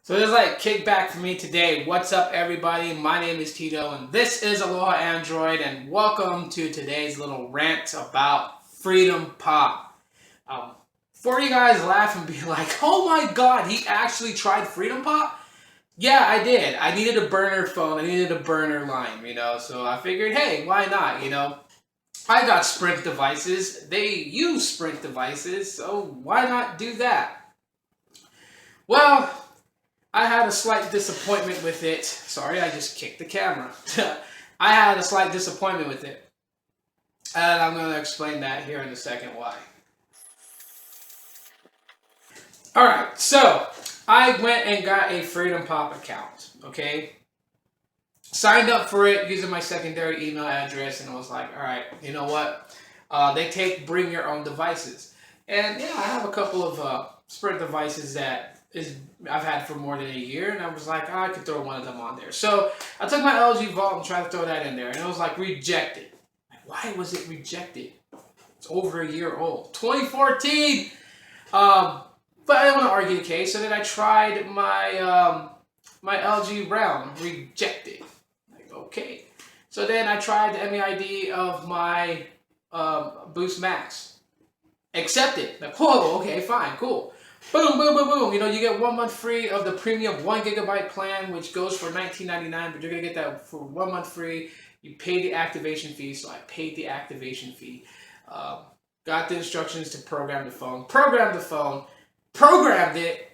So there's like kickback for me today. What's up, everybody? My name is Tito, and this is Aloha Android, and welcome to today's little rant about FreedomPop. Before you guys laugh and be like, "Oh my God, he actually tried FreedomPop?" Yeah, I did. I needed a burner phone. I needed a burner line, So I figured, hey, why not? I got Sprint devices. They use Sprint devices, so why not do that? Well, I had a slight disappointment with it. Sorry, I just kicked the camera. I had a slight disappointment with it. And I'm going to explain that here in a second why. Alright, so I went and got a FreedomPop account, okay? Signed up for it using my secondary email address, and I was like, alright, you know what? They take bring your own devices. And yeah, I have a couple of Sprint devices that I've had for more than a year, and I was like, I could throw one of them on there. So I took my LG Vault and tried to throw that in there, and it was like rejected. Like, why was it rejected? It's over a year old, 2014. But I don't want to argue the case, so then I tried my my LG Round, rejected. Like, okay. So then I tried the MEID of my Boost Max, accepted. Like, whoa, okay, fine, cool. Boom, boom, boom, boom. You get 1 month free of the premium 1 GB plan, which goes for $19.99, but you're going to get that for 1 month free. You pay the activation fee, so I paid the activation fee. Got the instructions to program the phone, programmed it,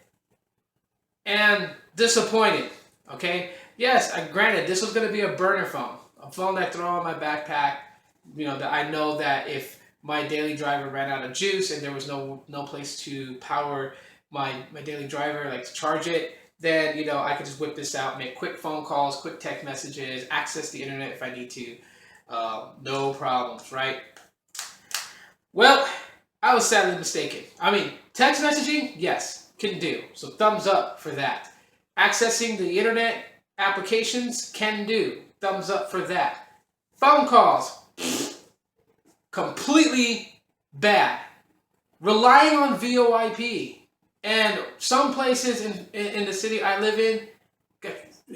and disappointed, okay? Yes, granted, this was going to be a burner phone, a phone that I throw in my backpack, that I know that if my daily driver ran out of juice and there was no place to power my daily driver, like to charge it, then I could just whip this out, make quick phone calls, quick text messages, access the internet if I need to, no problems, right? Well, I was sadly mistaken. I mean, text messaging, yes, can do, so thumbs up for that. Accessing the internet applications, can do, thumbs up for that. Phone calls, completely bad. Relying on VoIP, and some places in the city I live in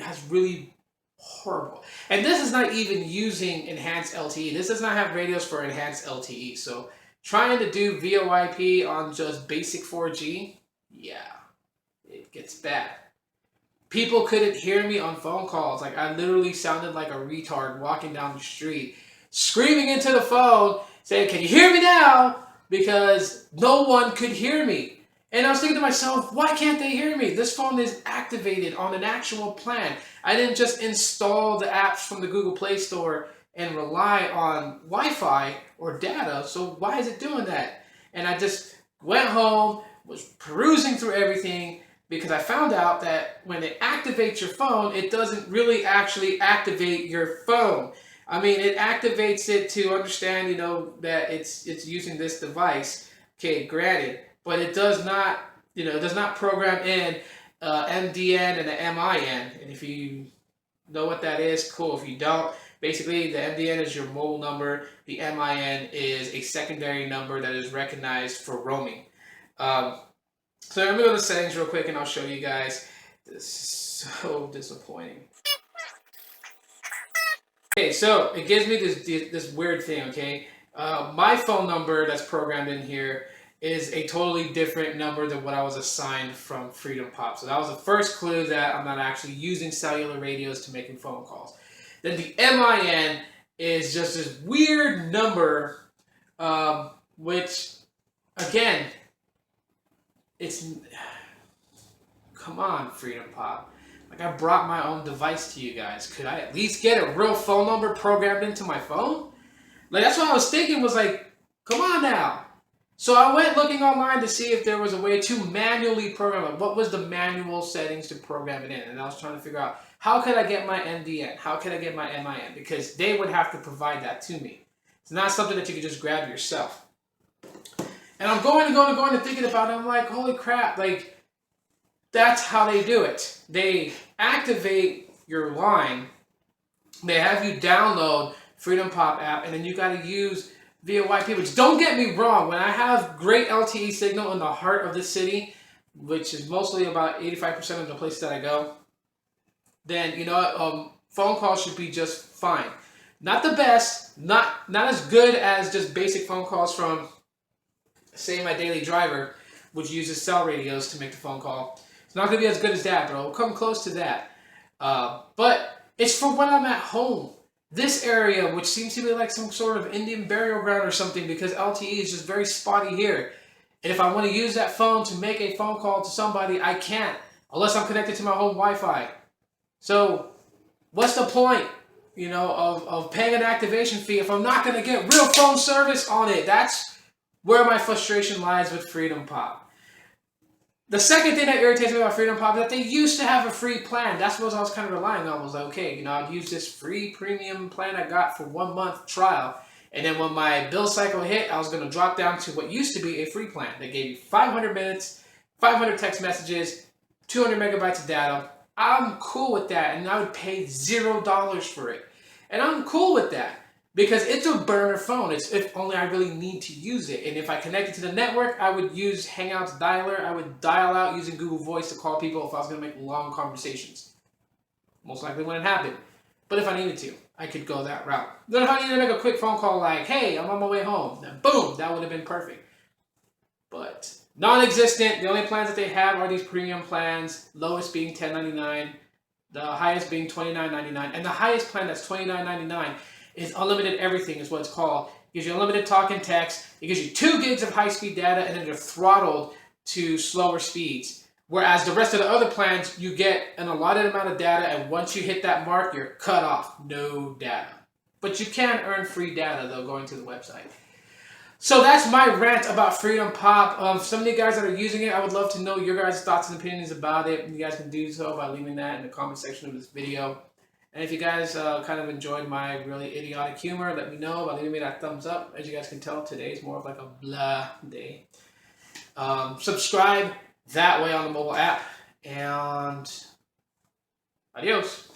has really horrible. And this is not even using enhanced LTE. This does not have radios for enhanced LTE. So trying to do VoIP on just basic 4G, yeah, it gets bad. People couldn't hear me on phone calls. Like, I literally sounded like a retard walking down the street, screaming into the phone, saying, "Can you hear me now?" Because no one could hear me. And I was thinking to myself, why can't they hear me? This phone is activated on an actual plan. I didn't just install the apps from the Google Play Store and rely on Wi-Fi or data, so why is it doing that? And I just went home, was perusing through everything, because I found out that when it activates your phone, it doesn't really actually activate your phone. I mean, it activates it to understand, that it's using this device. Okay, granted, but it does not, it does not program in MDN and the MIN. And if you know what that is, cool. If you don't, basically the MDN is your mobile number. The MIN is a secondary number that is recognized for roaming. So let me go to settings real quick, and I'll show you guys. This is so disappointing. Okay, so it gives me this weird thing, okay? My phone number that's programmed in here is a totally different number than what I was assigned from FreedomPop. So that was the first clue that I'm not actually using cellular radios to making phone calls. Then the MIN is just this weird number, which, again, come on, FreedomPop. Like, I brought my own device to you guys. Could I at least get a real phone number programmed into my phone? Like, that's what I was thinking, was like, come on now. So I went looking online to see if there was a way to manually program it. What was the manual settings to program it in? And I was trying to figure out, how could I get my MDN? How could I get my MIN? Because they would have to provide that to me. It's not something that you can just grab yourself. And I'm going and thinking about it. I'm like, holy crap, like, that's how they do it. They activate your line. They have you download FreedomPop app, and then you got to use VoIP, which, don't get me wrong, when I have great LTE signal in the heart of the city, which is mostly about 85% of the places that I go, then you know what, phone calls should be just fine. Not the best, not as good as just basic phone calls from, say, my daily driver, which uses cell radios to make the phone call. It's not going to be as good as that, but it'll come close to that. But it's for when I'm at home. This area, which seems to be like some sort of Indian burial ground or something, because LTE is just very spotty here. And if I want to use that phone to make a phone call to somebody, I can't, unless I'm connected to my home Wi-Fi. So, what's the point, you know, of paying an activation fee if I'm not going to get real phone service on it? That's where my frustration lies with FreedomPop. The second thing that irritates me about FreedomPop is that they used to have a free plan. That's what I was kind of relying on. I was like, okay, you know, I'd use this free premium plan I got for 1 month trial. And then when my bill cycle hit, I was going to drop down to what used to be a free plan. They gave you 500 minutes, 500 text messages, 200 megabytes of data. I'm cool with that, and I would pay $0 for it. And I'm cool with that because it's a burner phone. It's if only I really need to use it. And if I connected to the network, I would use Hangouts dialer. I would dial out using Google Voice to call people if I was going to make long conversations. Most likely wouldn't happen. But if I needed to, I could go that route. Then if I needed to make a quick phone call like, hey, I'm on my way home, then boom, that would have been perfect. But non-existent. The only plans that they have are these premium plans, lowest being $10.99, the highest being $29.99, and the highest plan that's $29.99 is unlimited everything is what it's called. It gives you unlimited talk and text. It gives you 2 gigs of high-speed data, and then they're throttled to slower speeds. Whereas the rest of the other plans, you get an allotted amount of data, and once you hit that mark, you're cut off. No data. But you can earn free data, though, going to the website. So that's my rant about FreedomPop. Some of you guys that are using it, I would love to know your guys' thoughts and opinions about it. You guys can do so by leaving that in the comment section of this video. And if you guys kind of enjoyed my really idiotic humor, let me know by leaving me that thumbs up. As you guys can tell, today is more of like a blah day. Subscribe that way on the mobile app. And adios.